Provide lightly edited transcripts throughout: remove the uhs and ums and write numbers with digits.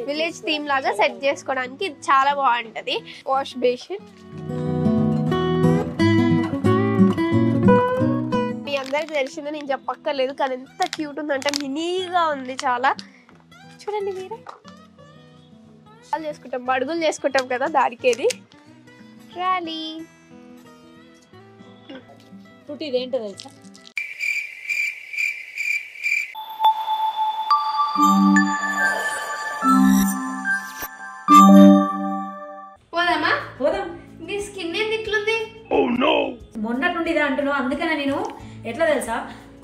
Village theme లాగా set చేసుకోవడానికి ఇది చాలా బాగుంటది. వాష్ బేసిన్ మీ అందరికి తెలిసిందో నేను చెప్పక్కర్లేదు, కానీ ఎంత క్యూట్ ఉందంటే మినీగా ఉంది చాలా. చూడండి మీరే చేసుకుంటాం, బడుగులు చేసుకుంటాం కదా దానికేది ర్యాలీ. ఇదేంటో తెలుసా, పోదామా? పోదాం. నీ స్కిన్ ఏంది ఇట్లుంది? మొన్నటి నుండి ఇదే అంటున్నావు, అందుకనే నేను ఎట్లా తెలుసా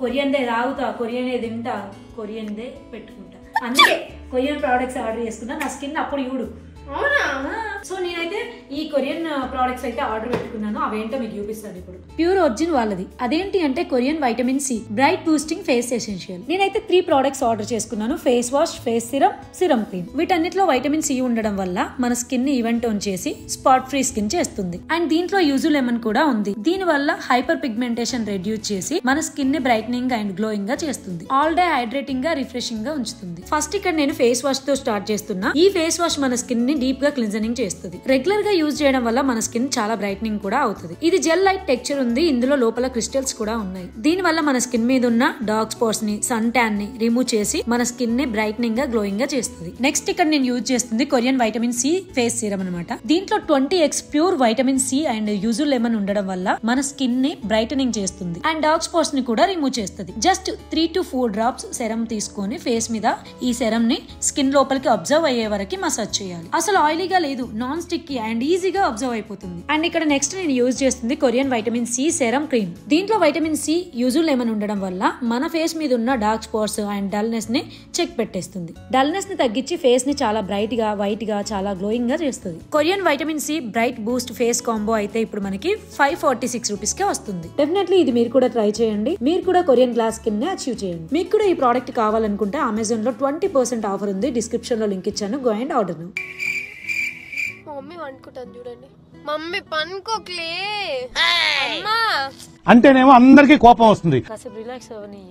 కొరియన్దే తాగుతా, కొరియనే తింటా, కొరియన్దే పెట్టుకుంటా. అందుకే కొరియన్ ప్రోడక్ట్స్ ఆర్డర్ చేసుకున్నా, నా స్కిన్ అప్పుడు చూడు. అవునా? సో నేనైతే ఈ కొరియన్ ప్రోడక్ట్స్ అయితే ఆర్డర్ పెట్టుకున్నాను, అవేంటో మీకు చూపిస్తాను ఇప్పుడు. ప్యూర్ ఒరిజిన్ వాళ్ళది. అదేంటి అంటే Korean vitamin C bright boosting face essential. నేనైతే 3 ప్రోడక్ట్స్ ఆర్డర్ చేసుకున్నాను, face wash, face serum, serum cream. వీటన్నిటిలో వైటమిన్ సి ఉండడం వల్ల మన స్కిన్ ని ఈవెన్ టోన్ చేసి స్పాట్ ఫ్రీ స్కిన్ చేస్తుంది. అండ్ దీంట్లో యూజు లెమన్ కూడా ఉంది. దీని వల్ల హైపర్ పిగ్మెంటేషన్ రెడ్యూస్ చేసి మన స్కిన్ ని బ్రైట్నింగ్ అండ్ గ్లోయింగ్ గా చేస్తుంది. ఆల్ డే హైడ్రేటింగ్ గా, రిఫ్రెషింగ్ గా ఉంచుతుంది. ఫస్ట్ ఇక్కడ నేను ఫేస్ వాష్ తో స్టార్ట్ చేస్తున్నా. ఈ ఫేస్ వాష్ మన స్కిన్ ని డీప్ గా క్లిన్జనింగ్ చేస్తుంది. రెగ్యులర్ గా యూజ్ చేయడం వల్ల మన స్కిన్ చాలా బ్రైట్నింగ్ కూడా అవుతుంది. ఇది జెల్ లైట్ టెక్స్చర్ ఉంది, ఇందులో లోపల క్రిస్టల్స్ కూడా ఉన్నాయి. దీని వల్ల మన స్కిన్ మీద ఉన్న డార్క్ స్పాట్స్ ని, సన్ ట్యాన్ ని రిమూవ్ చేసి మన స్కిన్ ని బ్రైట్నింగ్ గా, గ్లోయింగ్ గా చేస్తుంది. నెక్స్ట్ ఇక్కడ నేను యూజ్ చేస్తుంది Korean vitamin C face serum అనమాట. దీంట్లో 20x pure vitamin C and yuzu lemon ఉండడం వల్ల మన స్కిన్ ని బ్రైటనింగ్ చేస్తుంది అండ్ డార్క్ స్పాట్స్ ని కూడా రిమూవ్ చేస్తుంది. జస్ట్ 3 to 4 డ్రాప్స్ సెరం తీసుకొని ఫేస్ మీద ఈ సెరం ని స్కిన్ లోపలికి అబ్జర్వ్ అయ్యే వరకు మసాజ్ చేయాలి. అసలు ఆయిలీగా లేదు, నాన్ స్టిక్కీ అండ్ ఈజీగా అబ్జర్వ్ అయిపోతుంది. అండ్ ఇక్కడ నెక్స్ట్ నేను యూజ్ చేస్తుంది Korean vitamin C serum cream. దీంట్లో వైటమిన్ సి, యూజు లెమన్ ఉండడం వల్ల మన ఫేస్ మీద ఉన్న డార్క్ స్పాట్స్ అండ్ డల్నెస్ ని చెక్ పెట్టేస్తుంది. డల్నెస్ ని తగ్గించి ఫేస్ ని చాలా బ్రైట్ గా, వైట్ గా, చాలా గ్లోయింగ్ గా చేస్తుంది. Korean vitamin C bright boost face combo అయితే ఇప్పుడు మనకి 546 రూపీస్ కే వస్తుంది. డెఫినెట్లీ ఇది మీరు కూడా ట్రై చేయండి. మీరు కూడా కొరియన్ గ్లాస్ స్కిన్ ని అచీవ్ చేయండి. మీకు కూడా ఈ ప్రోడక్ట్ కావాలనుకుంటే అమెజాన్ లో 20% ఆఫర్ ఉంది, డిస్క్రిప్షన్ లో లింక్ ఇచ్చాను, గో అండ్ ఆర్డర్. మమ్మీ వండుకుంటాను చూడండి. మమ్మీ పనుకోకలే అంటేనేమో అందరికి కోపం వస్తుంది. కాసేపు రిలాక్స్ అవని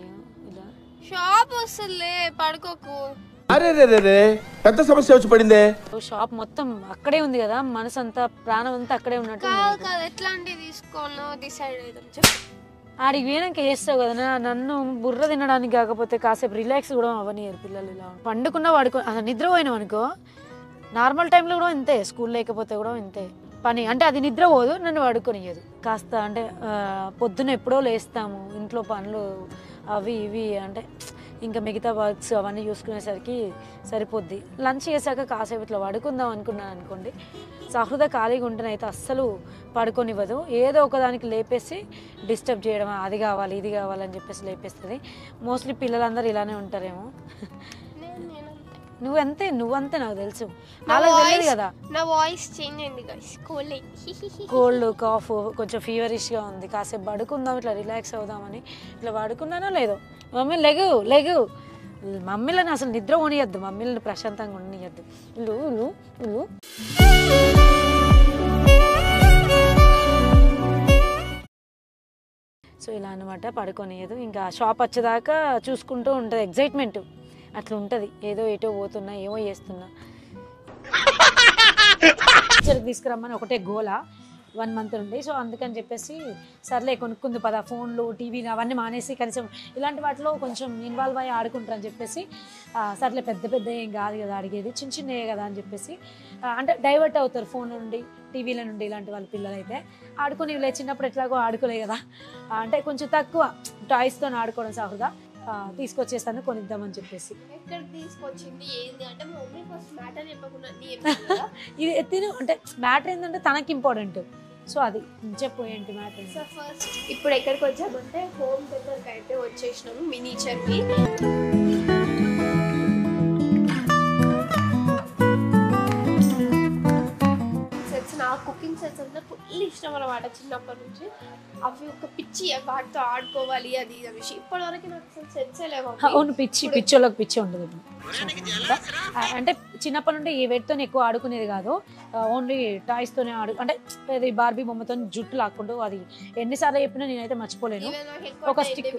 ఇలా షాప్ వస్తుందిలే, పడుకోకు. అరే రే రే పెద్ద సమస్య వచ్చి పడిందే. షాప్ మొత్తం అక్కడే ఉంది కదా, మనసు అంతా, ప్రాణం అంతా అక్కడే ఉన్నట్టు. కాదు కాదు, ఎట్లాంటివి తీసుకోవాలో డిసైడ్ అవుతాం. చెప్పు. ఆడికి పోయినాక వేస్తావు కదా, నన్ను బుర్ర తినడానికి కాకపోతే కాసేపు రిలాక్స్ కూడా అవనియరు పిల్లలు. ఇలా పండుకున్నా అసలు నిద్రపోయినాం అనుకో, నార్మల్ టైంలో కూడా ఇంతే, స్కూల్ లేకపోతే కూడా ఇంతే పని. అంటే అది నిద్రపోదు, నన్ను పడుకొనియదు. కాస్త అంటే పొద్దున ఎప్పుడో లేస్తాము, ఇంట్లో పనులు అవి ఇవి అంటే ఇంకా మిగతా వర్క్స్ అవన్నీ చూసుకునేసరికి సరిపోద్ది. లంచ్ చేశాక కాసేపు ఇట్లా పడుకుందాం అనుకున్నాను అనుకోండి, సహృద ఖాళీగా ఉంటేనైతే అస్సలు పడుకొనివ్వదు. ఏదో ఒకదానికి లేపేసి డిస్టర్బ్ చేయడం, అది కావాలి ఇది కావాలని చెప్పేసి లేపేస్తుంది. మోస్ట్లీ పిల్లలందరూ ఇలానే ఉంటారేమో. నువ్వంతే నాకు తెలుసు, వాళ్ళకి తెలియదు కదా. నా వాయిస్ చేంజ్ అయింది గైస్, కోల్డ్ కాఫ్ కొంచెం ఫీవరిష్గా ఉంది. కాసేపు పడుకుందాం, ఇట్లా రిలాక్స్ అవుదామని ఇట్లా పడుకున్నానో లేదో, మమ్మీ లెగు మమ్మీలను అసలు నిద్ర ఉండనియద్దు, మమ్మీలను ప్రశాంతంగా ఉండనియద్దు. సో ఇలా అనమాట, పడుకోనియదు. ఇంకా షాప్ వచ్చేదాకా చూసుకుంటూ ఉంటుంది, ఎగ్జైట్మెంట్ అట్లా ఉంటుంది. ఏదో ఏటో పోతున్నా, ఏమో చేస్తున్నా. తీసుకురమ్మని ఒకటే గోలా 1 month నుండి. సో అందుకని చెప్పేసి సర్లే కొనుక్కుంది పద, ఫోన్లు, టీవీలు అవన్నీ మానేసి కనీసం ఇలాంటి వాటిలో కొంచెం ఇన్వాల్వ్ అయ్యి ఆడుకుంటారని చెప్పేసి సర్లే పెద్ద ఏం కాదు కదా అడిగేది, చిన్నయే కదా అని చెప్పేసి అంటే డైవర్ట్ అవుతారు ఫోన్ నుండి, టీవీల నుండి. ఇలాంటి వాళ్ళ పిల్లలు అయితే ఆడుకుని చిన్నప్పుడు ఎట్లాగో ఆడుకోలే కదా, అంటే కొంచెం తక్కువ టాయ్స్తో ఆడుకోవడం. సహృదా తీసుకొచ్చేస్తాను కొనిద్దామని చెప్పేసి. ఎక్కడ తీసుకొచ్చింది ఏంది అంటే మమ్మీ ఫస్ట్ మ్యాటర్ చెప్పకుండా ఇది తిను అంటే మ్యాటర్ ఏంటంటే తనకి ఇంపార్టెంట్. సో అది చెప్పు ఏంటి మ్యాటర్. సో ఫస్ట్ ఇప్పుడు ఎక్కడికి వచ్చామంటే హోమ్ దగ్గరికి అయితే వచ్చేసినాము, మినీచర్కి. కుకింగ్ సెట్స్ అంటే ఫుల్ ఇష్టం అన్నమాట చిన్నప్పటి నుంచి. అవి ఒక పిచ్చి, వాటితో ఆడుకోవాలి అది అనేసి. ఇప్పటివరకు నాకు అసలు సెట్సే లేవు. అవును, పిచ్చోళ్ళకి పిచ్చి ఉండదు. అంటే చిన్నప్పటి నుండి ఏ వేటితో ఎక్కువ ఆడుకునేది కాదు, ఓన్లీ టాయ్స్తోనే అంటే అది బార్బీ బొమ్మతో జుట్టు లాక్కుంటూ, అది ఎన్నిసార్లు చెప్పినా నేనైతే మర్చిపోలేను. ఒక స్టిక్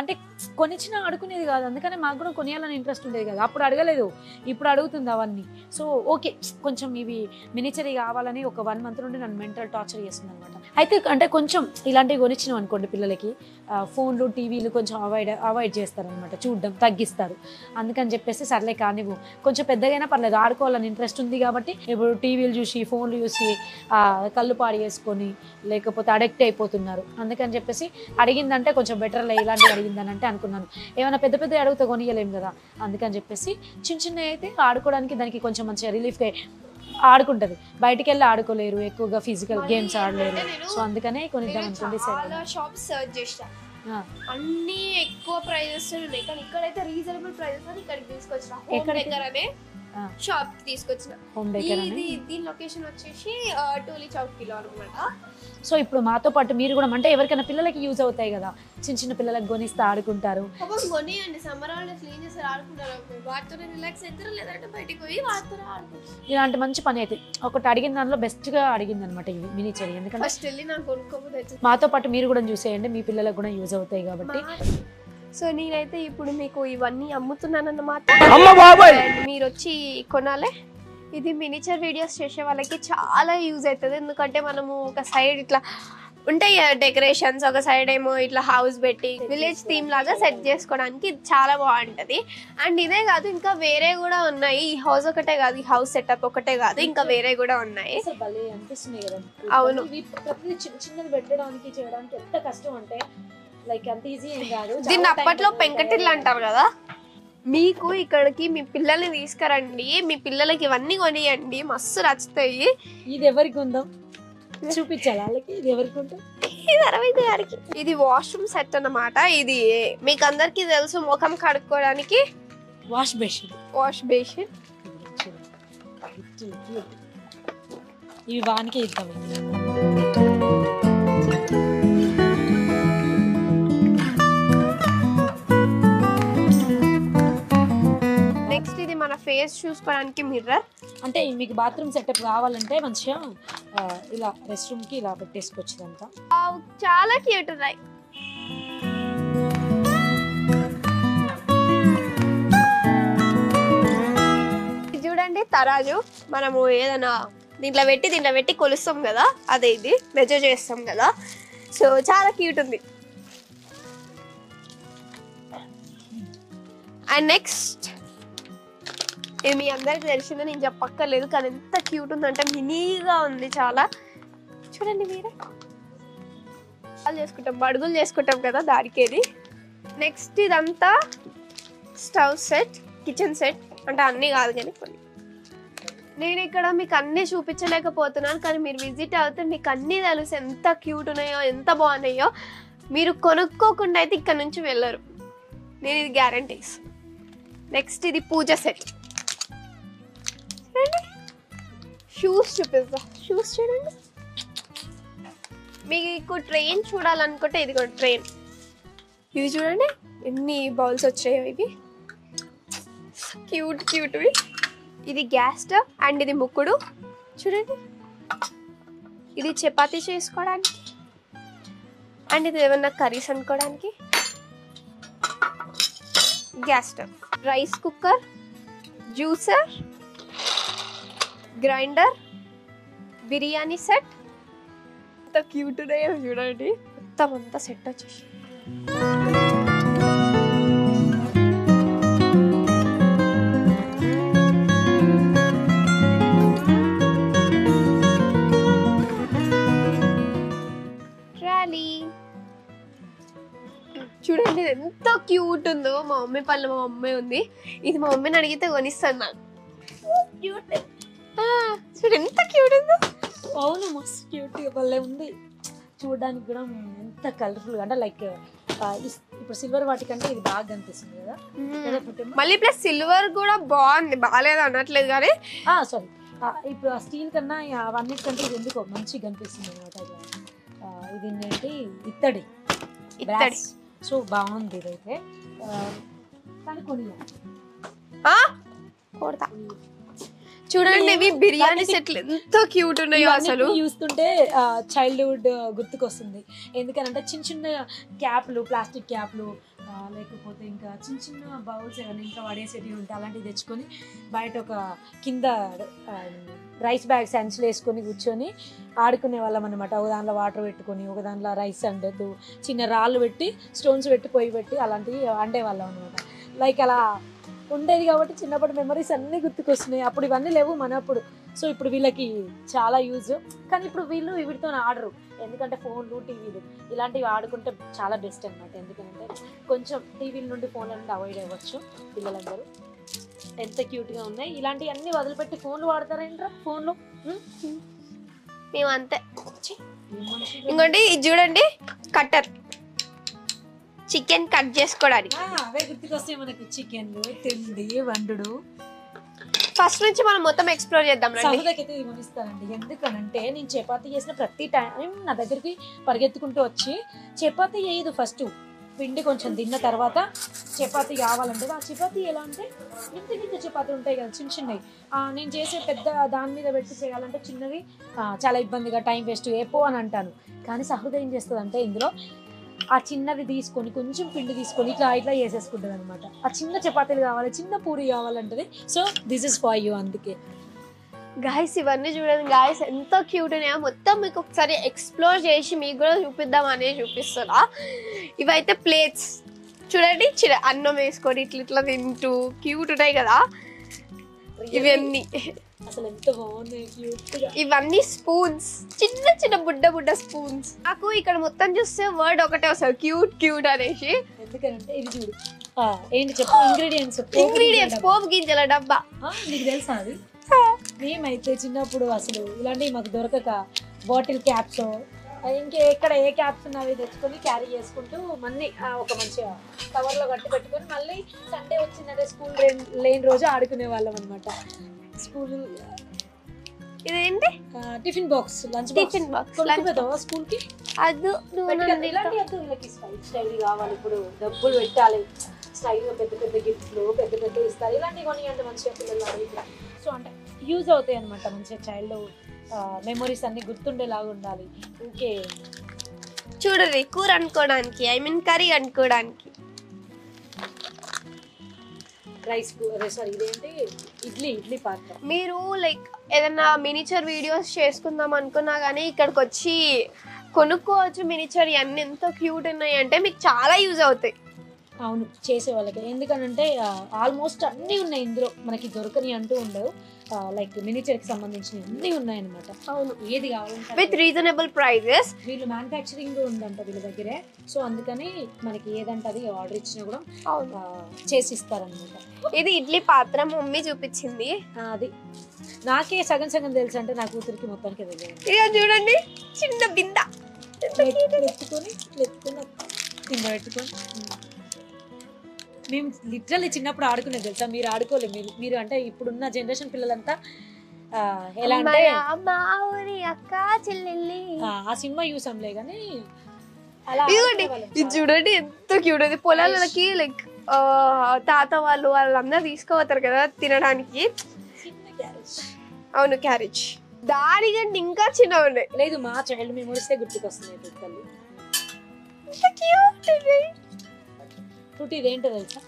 అంటే కొనిచ్చినా ఆడుకునేది కాదు, అందుకనే మాకు కూడా కొనియాలని ఇంట్రెస్ట్ ఉండేది కదా. అప్పుడు అడగలేదు, ఇప్పుడు అడుగుతుంది అవన్నీ. సో ఓకే, కొంచెం ఇవి మినిచరీ కావాలని ఒక 1 month నుండి నన్ను మెంటల్ టార్చర్ చేస్తుంది అనమాట. అయితే అంటే కొంచెం ఇలాంటివి కొనిచ్చినాం అనుకోండి పిల్లలకి, ఫోన్లు టీవీలు కొంచెం అవాయిడ్ చేస్తారనమాట, చూడడం తగ్గిస్తారు. అందుకని చెప్పేసి సర్లే కానివ్వు, కొంచెం పెద్దగైనా పర్లేదు, ఆడుకోవాలని ఇంట్రెస్ట్ ఉంది కాబట్టి. ఇప్పుడు టీవీలు చూసి ఫోన్లు చూసి కళ్ళు పాడు చేసుకొని లేకపోతే అడిక్ట్ అయిపోతున్నారు. అందుకని చెప్పేసి అడిగిందంటే కొంచెం బెటర్లే, ఇలాంటివి అడిగిందని అంటే అనుకున్నాను. ఏమైనా పెద్ద పెద్ద అడిగితే కొనియలేము కదా, అందుకని చెప్పేసి చిన్న చిన్న అయితే ఆడుకోవడానికి దానికి కొంచెం మంచిగా రిలీఫ్గా ఆడుకుంటుంది. బయటికి వెళ్ళి ఆడుకోలేరు, ఎక్కువగా ఫిజికల్ గేమ్స్ ఆడలేరు. సో అందుకనే కొనిద్దాం అనుకుంటే చాలా షాప్స్ సర్చ్ చేసా, అన్ని ఎక్కువ ప్రైజెస్ ఉన్నాయి, కానీ ఇక్కడైతే రీజనబుల్ ప్రైజెస్ అని ఇక్కడికి తీసుకొచ్చిన. హోమ్ డెకర్ షాప్ తీసుకొచ్చిన. దీని లొకేషన్ వచ్చేసి టోలీ చౌకీలో అనమాట. సో ఇప్పుడు మాతో పాటు మీరు కూడా, అంటే ఎవరికైనా పిల్లలకి యూజ్ అవుతాయి కదా, చిన్న చిన్న పిల్లలకి కొనిస్తే ఆడుకుంటారు. కొనియండి, సమ్మర్ హాలిడేస్ క్లీన్ చేస్తారు, ఆడుకుంటారు, వాటితోనే రిలాక్స్ అవుతారు, లేదంటే బయటికి పోయి వాటితో ఆడుకుంటారు. ఇలాంటి మంచి పని అయితే ఒకటి అడిగిన దానిలో బెస్ట్ గా అడిగింది అనమాట ఇవి మినిచరీ. ఎందుకంటే ఫస్ట్ వెళ్ళి నాకు కొనుక్కోపోతే మాతో పాటు మీరు కూడా చూసేయండి, మీ పిల్లలకు కూడా యూజ్ అవుతాయి కాబట్టి. సో నేనైతే ఇప్పుడు మీకు ఇవన్నీ అమ్ముతున్నాను అన్నమాట, మీరు వచ్చి కొనాలి. ఇది మినిచర్ వీడియోస్ చేసే వాళ్ళకి చాలా యూజ్ అవుతుంది, ఎందుకంటే మనము ఒక సైడ్ ఇట్లా ఉంటాయి డెకరేషన్స్, ఒక సైడ్ ఏమో ఇట్లా హౌస్ పెట్టి విలేజ్ థీమ్ లాగా సెట్ చేసుకోవడానికి ఇది చాలా బాగుంటది. అండ్ ఇదే కాదు, ఇంకా వేరే కూడా ఉన్నాయి. ఈ హౌస్ ఒకటే కాదు, ఈ హౌస్ సెటప్ ఒకటే కాదు, ఇంకా వేరే కూడా ఉన్నాయి. అవును, చిన్న చిన్నది పెట్టడానికి చేయడానికి ఎంత కష్టం అంటే లైక్ అంత ఈజీ ఏం కాదు. దీన్ని అప్పట్లో పెంకటిల్లు అంటారు కదా. మీకు ఇక్కడికి మీ పిల్లల్ని తీసుకురండి, మీ పిల్లలకి ఇవన్నీ కొనియండి, మస్తు నచ్చుతాయి. ఇది ఎవరికి ఉందో చూపించాలి వాళ్ళకి, ఇది ఎవరికి ఉందో. ఇది 60,000కి. ఇది వాష్రూమ్ సెట్ అన్నమాట. ఇది మీకు అందరికి తెలుసు, ముఖం కడుక్కోవడానికి వాష్ బేసిన్. ఇవి వానికి ఇద్దాం. నెక్స్ట్ ఇది మన ఫేస్ చూసుకోవడానికి మిర్రర్. అంటే మీకు బాత్రూమ్ సెటప్ కావాలంటే మంచిగా ఇలా రెస్ట్ రూమ్ కి ఇలా పెట్టేసుకోవచ్చు. అంతా చాలా క్యూట్ ఉన్నాయి. చూడండి తరాజు, మనము ఏదైనా దీంట్లో పెట్టి కొలుస్తాం కదా, అదే ఇది మెజర్ చేస్తాం కదా. సో చాలా క్యూట్ ఉంది. అండ్ నెక్స్ట్ ఇది మీ అందరికి తెలిసిందే, నేను చెప్పక్కర్లేదు, కానీ ఎంత క్యూట్ ఉందంటే మినీగా ఉంది చాలా. చూడండి మీరే, బడుగులు చేసుకుంటాం కదా దానికేది. నెక్స్ట్ ఇదంతా స్టవ్ సెట్, కిచెన్ సెట్, అంటే అన్నీ కాదు కానీ కొన్ని. నేను ఇక్కడ మీకు అన్నీ చూపించలేకపోతున్నాను, కానీ మీరు విజిట్ అవుతే మీకు అన్నీ తెలుసు ఎంత క్యూట్ ఉన్నాయో, ఎంత బాగున్నాయో. మీరు కొనుక్కోకుండా అయితే ఇక్కడ నుంచి వెళ్ళరు, నేను ఇది గ్యారంటీస్. నెక్స్ట్ ఇది పూజ సెట్. షూస్ చూపిస్తా, షూస్ చూడండి. మీకు ట్రైన్ చూడాలనుకుంటే ఇది కూడా ట్రైన్. ఇవి చూడండి ఎన్ని బౌల్స్ వచ్చాయో, ఇవి క్యూట్ క్యూట్వి. ఇది గ్యాస్ స్టవ్ అండ్ ఇది ముక్కుడు చూడండి. ఇది చపాతీ చేసుకోవడానికి అండ్ ఇది ఏమన్నా కర్రీస్ అనుకోవడానికి. Gas stove, rice cooker, juicer, grinder, biryani set. ఎంత క్యూట్ ఉన్నాయో చూడండి, మొత్తం అంతా సెట్ వచ్చేసి. చూడండి ఎంత క్యూట్ ఉందో. మా మమ్మీ పళ్ళు మా మమ్మీ ఉంది, ఇది మా మమ్మీని అడిగితే కొనిస్తాను నాకు. చూడు ఎంత క్యూట్ ఉందో. అవును, మస్తు క్యూట్ భలే ఉంది చూడడానికి కూడా. ఎంత కలర్ఫుల్ అంటే లైక్ ఇప్పుడు సిల్వర్ వాటికంటే ఇది బాగా కనిపిస్తుంది కదా. మళ్ళీ ప్లస్ సిల్వర్ కూడా బాగుంది, బాగాలేదు అనట్లేదు కానీ సారీ, ఇప్పుడు ఆ స్టీల్ కన్నా అవన్నిటికంటే ఇది ఎందుకో మంచిగా కనిపిస్తుంది అనమాట. ఇది ఏంటి ఇత్తడి. సో బాగుంది ఇదైతే, కానీ కొనియాలి. చూడండి ఇవి బిర్యానీ సెట్లు ఎంత క్యూట్ ఉన్నాయో అసలు. చూస్తుంటే చైల్డ్హుడ్ గుర్తుకొస్తుంది. ఎందుకనంటే చిన్న చిన్న క్యాప్లు, ప్లాస్టిక్ క్యాప్లు, లేకపోతే ఇంకా చిన్న చిన్న బౌల్స్ ఏమైనా ఇంకా వాడేసేటివి ఉంటే అలాంటివి తెచ్చుకొని బయట ఒక కింద రైస్ బ్యాగ్ సంచులు వేసుకొని కూర్చొని ఆడుకునే వాళ్ళం అనమాట. ఒక దాంట్లో వాటర్ పెట్టుకొని, ఒక దాంట్లో రైస్ అండదు, చిన్న రాళ్ళు పెట్టి, స్టోన్స్ పెట్టి, పొయ్యి పెట్టి అలాంటివి వండేవాళ్ళం అనమాట. లైక్ అలా ఉండేది కాబట్టి చిన్నప్పటి మెమరీస్ అన్నీ గుర్తుకొస్తున్నాయి. అప్పుడు ఇవన్నీ లేవు మనప్పుడు. సో ఇప్పుడు వీళ్ళకి చాలా యూజ్. కానీ ఇప్పుడు వీళ్ళు వీటితో ఆడరు, ఎందుకంటే ఫోన్లు, టీవీలు ఇలాంటివి ఆడుకుంటే చాలా బెస్ట్ అనమాట. ఎందుకంటే కొంచెం టీవీల నుండి, ఫోన్ల నుండి అవాయిడ్ అవ్వచ్చు పిల్లలందరూ. ఎంత క్యూట్గా ఉన్నాయి. ఇలాంటివి అన్నీ వదిలిపెట్టి ఫోన్లు వాడతారేంట్రా? ఫోన్లు మేము అంతే. ఇంకోటి ఇది చూడండి, కట్టర్, చికెన్ కట్ చేసుకోవడానికి. అవే గుర్తుకొస్తాయి మనకి, చికెన్లు, తిండి, వండుడు. ఫస్ట్ నుంచి మనం మొత్తం ఎక్స్ప్లోర్ చేద్దాం. సహృదకైతే గమనిస్తానండి. ఎందుకనంటే నేను చపాతీ చేసిన ప్రతి టైం నా దగ్గరికి పరిగెత్తుకుంటూ వచ్చి చపాతీ వేయదు. ఫస్ట్ పిండి కొంచెం తిన్న తర్వాత చపాతీ కావాలంటే, ఆ చపాతీ ఎలా అంటే ఇంత చపాతీ ఉంటాయి కదా చిన్న చిన్నవి, నేను చేసే పెద్ద దాని మీద పెట్టి చేయాలంటే చిన్నది చాలా ఇబ్బందిగా, టైం వేస్ట్, ఏపో అని అంటాను. కానీ సహృదయం ఏం చేస్తుంది అంటే ఇందులో ఆ చిన్నది తీసుకొని, కొంచెం పిండి తీసుకొని ఇట్లా ఇట్లా చేసేసుకుంటుంది అనమాట. ఆ చిన్న చపాతీలు కావాలి, చిన్న పూరి కావాలంటది. So this is for you. అందుకే గాయస్ ఇవన్నీ చూడండి గాయస్, ఎంత క్యూట్ ఉన్నాయో. మొత్తం మీకు ఒకసారి ఎక్స్ప్లోర్ చేసి మీకు కూడా చూపిద్దాం అనేది చూపిస్తున్నా. ఇవైతే ప్లేట్స్ చూడండి, అన్నం వేసుకొని ఇట్లా ఇట్లా తింటూ క్యూట్ ఉన్నాయి కదా ఇవన్నీ. అసలు ఎంత బాగున్నాయి క్యూట్గా. ఇవన్నీ స్పూన్స్, చిన్న చిన్న బుడ్డ బుడ్డ స్పూన్స్. నాకు ఇక్కడ మొత్తం చూస్తే వర్డ్ ఒకటే వస్తుంది, క్యూట్ క్యూట్ అనేసి. ఎందుకంటే ఇది చూడు, ఏంటి చెప్పు, ఇంగ్రీడియంట్స్ పోపు గింజల డబ్బా. నీకు తెలుసా అది? మేమైతే చిన్నప్పుడు అసలు ఇలాంటివి మాకు దొరకక బాటిల్ క్యాప్స్, ఇంకా ఎక్కడ ఏ క్యాప్స్ ఉన్నవి తెచ్చుకొని క్యారీ చేసుకుంటూ మళ్ళీ ఒక మంచిగా కవర్లో కట్టి పెట్టుకొని మళ్ళీ సండే వచ్చిందంటే స్కూల్ లేని రోజు ఆడుకునే వాళ్ళం అనమాట. స్కూల్ ఇదేంటి? Tiffin box, lunch box school కి. అది స్టైల్ కావాలి, ఇప్పుడు డబ్బులు పెట్టాలి, స్టైల్ గా పెద్ద పెద్ద గిఫ్ట్లు పెద్ద పెద్ద ఇస్తారు. ఇలాంటివి కొని అంటే మంచిగా పిల్లలు అడిగితే సో అంటే యూజ్ అవుతాయి అనమాట. మంచిగా చైల్డ్ మెమరీస్ అన్ని గుర్తుండేలాగా ఉండాలి. ఓకే చూడండి, కూర అనుకోవడానికి, ఐ మీన్ కర్రీ అనుకోవడానికి. రైస్, సారీ ఇదేంటి, ఇడ్లీ పాత్ర. మీరు లైక్ ఏదైనా మినిచర్ వీడియోస్ చేసుకుందాం అనుకున్నా కానీ ఇక్కడికి వచ్చి కొనుక్కోవచ్చు. మినిచర్ అన్ని ఎంత క్యూట్ ఉన్నాయి అంటే మీకు చాలా యూజ్ అవుతాయి. అవును, చేసే వాళ్ళకి. ఎందుకనంటే ఆల్మోస్ట్ అన్నీ ఉన్నాయి ఇందులో, మనకి దొరకని అంటూ ఉండవు. లైక్ మినిచర్కి సంబంధించిన అన్నీ ఉన్నాయి అనమాట. అవును, ఏది కావాలంటే విత్ రీజనబుల్ ప్రైజెస్. వీళ్ళు మ్యానుఫ్యాక్చరింగ్ ఉందంట వీళ్ళ దగ్గరే. సో అందుకని మనకి ఏదంటే అది ఆర్డర్ ఇచ్చినా కూడా చేసి ఇస్తారనమాట. ఇది ఇడ్లీ పాత్ర మమ్మీ చూపించింది. అది నాకే సగం సగం తెలుసు, అంటే నా కూతురికి మొత్తానికి తెలియదు. ఇక చూడండి, చిన్న బింద ఎత్తుకొని కింద పెట్టుకొని. మేము లిటరల్లీ చిన్నప్పుడు ఆడుకునేది తెలుసా, మీరు ఆడుకోలేదు. మీరు అంటే ఇప్పుడున్న జనరేషన్ పిల్లలంతా ఎలా అంటే అక్క చెల్లెల్లి ఆ సినిమా చూసాంలే కానీ ఇది చూడండి ఎంత క్యూట్ ఉంది. పొలాలకి లైక్ తాత వాళ్ళందరూ తీసుకుపోతారు కదా తినడానికి. అవును, క్యారేజ్. దానికంటే ఇంకా చిన్నగా ఉన్నాయి. లేదు, మా చైల్డ్ మెమోరీస్ గుర్తుకొస్తున్నాయి. ఫ్రూటీ ఇదేంటో తెలుసా?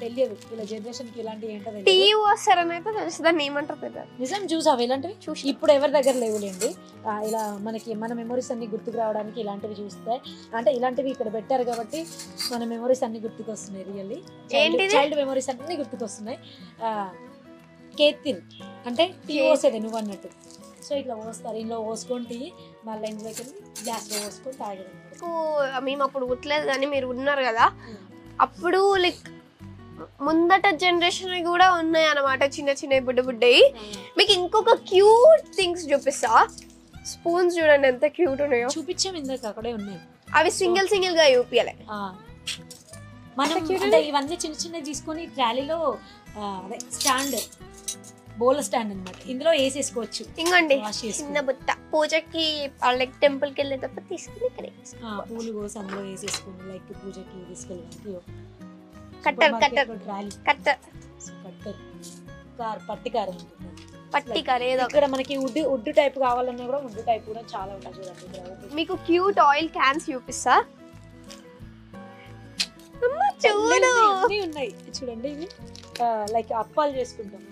తెలియదు ఇలా జనరేషన్ కి ఇలాంటివి ఏంటో టీ వస్తారని అయితే తెలుసు, దాన్ని ఏమంటారు తెలియదు. నిజం చూసావు ఇలాంటివి? చూసి ఇప్పుడు ఎవరి దగ్గర లేవులేండి. ఇలా మనకి మన మెమరీస్ అన్ని గుర్తుకు రావడానికి ఇలాంటివి చూస్తాయి. అంటే ఇలాంటివి ఇక్కడ పెట్టారు కాబట్టి మన మెమరీస్ అన్ని గుర్తుకొస్తున్నాయి. రియల్లీ చైల్డ్ మెమరీస్ అన్ని గుర్తుకొస్తున్నాయి. కేతిన్ అంటే టీ పోసేది నువ్వు అన్నట్టు. సో ఇట్లా పోస్తారు, ఇంట్లో పోసుకొని టీ మళ్ళీ ఇంట్లోకి వెళ్ళి గ్యాస్లో పోసుకొని తాగడం. మేము అప్పుడు పుట్టలేదు కానీ మీరు ఉన్నారు కదా, అప్పుడు లైక్ ముందట జనరేషన్ కూడా ఉన్నాయి అన్నమాట, చిన్న చిన్న బుడ్డ బుడ్డయి. మీకు ఇంకొక క్యూట్ థింగ్స్ చూపిస్తా. స్పూన్స్ చూడండి ఎంత క్యూట్ ఉన్నాయో. చూపించాం ఇందాక, అక్కడే ఉన్నాయి. అవి సింగిల్ సింగిల్ గా చూపించాలి మనం. ఇవన్నీ చిన్న చిన్న తీసుకొని ట్రాలీలో స్టాండ్, బౌల్ స్టాండ్ అనమాట, ఇందులో వేసేసుకోవచ్చు. ఇంకోండి చిన్న బుట్ట, పూజకి లైక్ టెంపుల్ కి వెళ్ళేటప్పుడు తీసుకుని పూలు కోసి అందులో వేసేసుకుని లైక్ పూజకి తీసుకెళ్ళడానికి. కట్టర్ కట్టర్ కట్టర్ చెప్తారు. పట్టి కారం ఉంటుంది. పట్టి కరేదో ఇక్కడ మనకి వుడ్ టైప్ కావాలన్నా కూడా వుడ్ టైప్ కూడా చాలా ఉంటాయి చూడండి. మీకు క్యూట్ ఆయిల్ క్యాన్స్ చూపిస్తా. చూడు అన్నీ ఉన్నాయి చూడండి. ఇవి లైక్ అప్పాలు చేసుకుంటాం.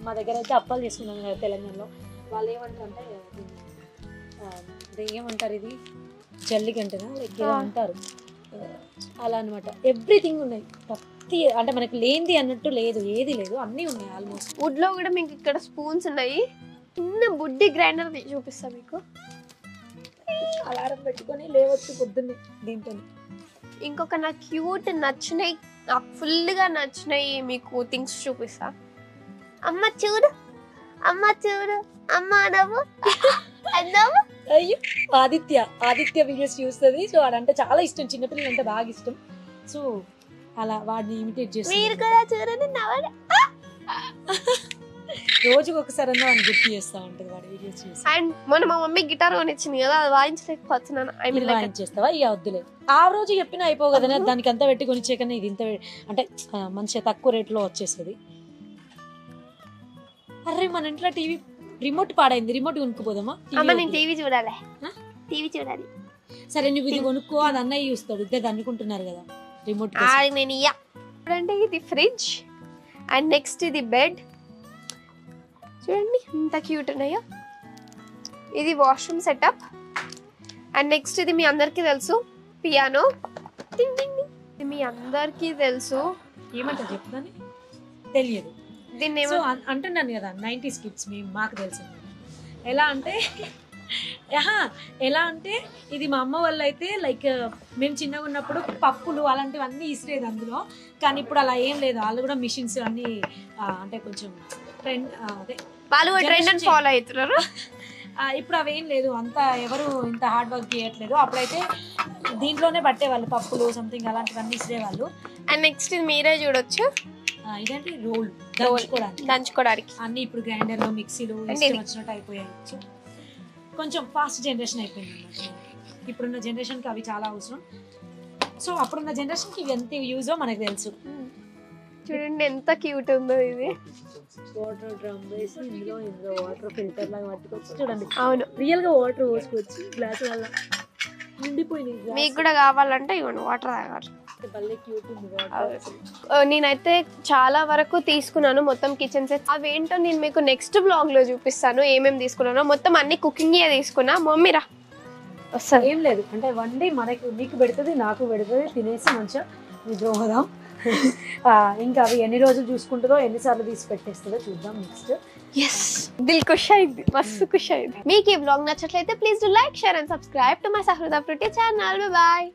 మా దగ్గర అయితే అప్పాలు చేసుకుంటాం కదా తెలంగాణలో. వాళ్ళు ఏమంటారు అంటే ఏమంటారు ఇది జల్లిగంటనా లైక్ అంటారు అలా అనమాట. ఎవ్రీథింగ్ ఉన్నాయి. ప్రతి అంటే మనకి లేనిది అన్నట్టు లేదు, ఏది లేదు, అన్నీ ఉన్నాయి ఆల్మోస్ట్. వుడ్ లో కూడా మీకు ఇక్కడ స్పూన్స్ ఉన్నాయి. చిన్న బుడ్డి గ్రైండర్ చూపిస్తా మీకు. అలారం పెట్టుకొని లేవచ్చు పొద్దున్నే దీంతో. ఇంకొక నాకు క్యూట్ నచ్చినాయి, నాకు ఫుల్గా నచ్చినాయి మీకు థింగ్స్ చూపిస్తా. అమ్మ చూడు, అమ్మ చూడు, అమ్మ నవ్వు నవ్వు. అయ్యో ఆదిత్య వీడియోస్ చూస్తుంది. సో వాడంటే చాలా ఇష్టం, చిన్నపిల్లలు అంటే బాగా ఇష్టం. సో అలా వాడిని ఇమిటేట్ చేస్తుంది. మీరు కూడా చూడండి నవ్వండి. రోజుకి ఒకసారి అన్నా వాడిని గుర్తు చేస్తా ఉంటుంది వాడి వీడియోస్ చూసి. అండ్ మొన్న మా మమ్మీ గిటార్ కొనిచ్చింది కదా, అది వాయించలేకపోతున్నాను. I mean వాయించేస్తావా? ఇక వద్దులే, ఆ రోజు చెప్పినా అయిపో కదా. దానికి అంతా పెట్టి కొనిచ్చే కన్నా ఇది ఇంత అంటే మంచిగా తక్కువ రేట్లో వచ్చేస్తుంది. అరే మన ఇంట్లో టీవీ రిమోట్ పాడైంది, రిమోట్ కొనుక్కోపోదామా? అమ్మ నేను టీవీ చూడాలి, టీవీ చూడాలి. సరే నువ్వు ఇది కొనుక్కో, అది అన్నయ్య చూస్తాడు. ఇద్దరు అనుకుంటున్నారు కదా రిమోట్. నేను ఇయ్యా. చూడండి ఇది ఫ్రిడ్జ్ అండ్ నెక్స్ట్ ఇది బెడ్. చూడండి ఎంత క్యూట్ ఉన్నాయో. ఇది వాష్రూమ్ సెటప్ అండ్ నెక్స్ట్ ఇది మీ అందరికీ తెలుసు పియానో. ఇది మీ అందరికీ తెలుసు. ఏమంటారు చెప్తాను తెలియదు. దీన్ని అంటున్నాను కదా 90s కిడ్స్ మాకు తెలుసు. ఎలా అంటే ఇది మా అమ్మ వాళ్ళు అయితే లైక్ మేము చిన్నగా ఉన్నప్పుడు పప్పులు అలాంటివన్నీ ఇసిరేది అందులో. కానీ ఇప్పుడు అలా ఏం లేదు, వాళ్ళు కూడా మిషన్స్ అన్ని అంటే కొంచెం ట్రెండ్ అదే వాళ్ళు ట్రెండ్ ఫాలో అవుతున్నారు. ఇప్పుడు అవేం లేదు, అంతా ఎవరు ఇంత హార్డ్ వర్క్ చేయట్లేదు. అప్పుడైతే దీంట్లోనే పట్టేవాళ్ళు పప్పులు సంథింగ్ అలాంటివన్నీ ఇసిరేవాళ్ళు. అండ్ నెక్స్ట్ ఇది మీరే చూడొచ్చు, ఇదేంటి రోల్ దంచుకోవడానికి. అన్ని ఇప్పుడు గ్రైండర్లో మిక్సీలు వచ్చినట్టు అయిపోయాయి. కొంచెం ఫాస్ట్ జనరేషన్ అయిపోయింది అన్నమాట. ఇప్పుడున్న జనరేషన్కి అవి చాలా అవసరం. సో అప్పుడున్న జనరేషన్కి ఇవి ఎంత యూజో మనకు తెలుసు. చూడండి ఎంత క్యూట్ ఉందో ఇది. వాటర్ డ్రమ్ వేసి ఇందులో వాటర్ ఫిల్టర్ లాగా పట్టుకొచ్చి చూడండి. అవును రియల్ గా వాటర్ పోసుకోవచ్చు గ్లాస్ వల్ల నిండిపోయినాయి. మీకు కూడా కావాలంటే ఇవ్వండి వాటర్ తాగారు. నేనైతే చాలా వరకు తీసుకున్నాను మొత్తం కిచెన్ సెట్. అవేంటో నేను మీకు నెక్స్ట్ బ్లాగ్ లో చూపిస్తాను ఏమేమి తీసుకున్నానో. మొత్తం అన్ని కుకింగ్ తీసుకున్నా. మమ్మీరా వస్తుంది ఏం లేదు అంటే వండి మనకి నీకు పెడుతుంది నాకు పెడుతుంది, తినేసి మంచిగా నిద్రపోదాం. ఇంకా అవి ఎన్ని రోజులు చూసుకుంటుందో ఎన్నిసార్లు తీసి పెట్టేస్తుందో చూద్దాం నెక్స్ట్. దిల్ ఖుష్ అయింది, మస్తు ఖుష్ అయింది. మీకు ఈ బ్లాగ్ నచ్చట్లయితే please do like, share and subscribe to my Sahruda fruity channel. Bye.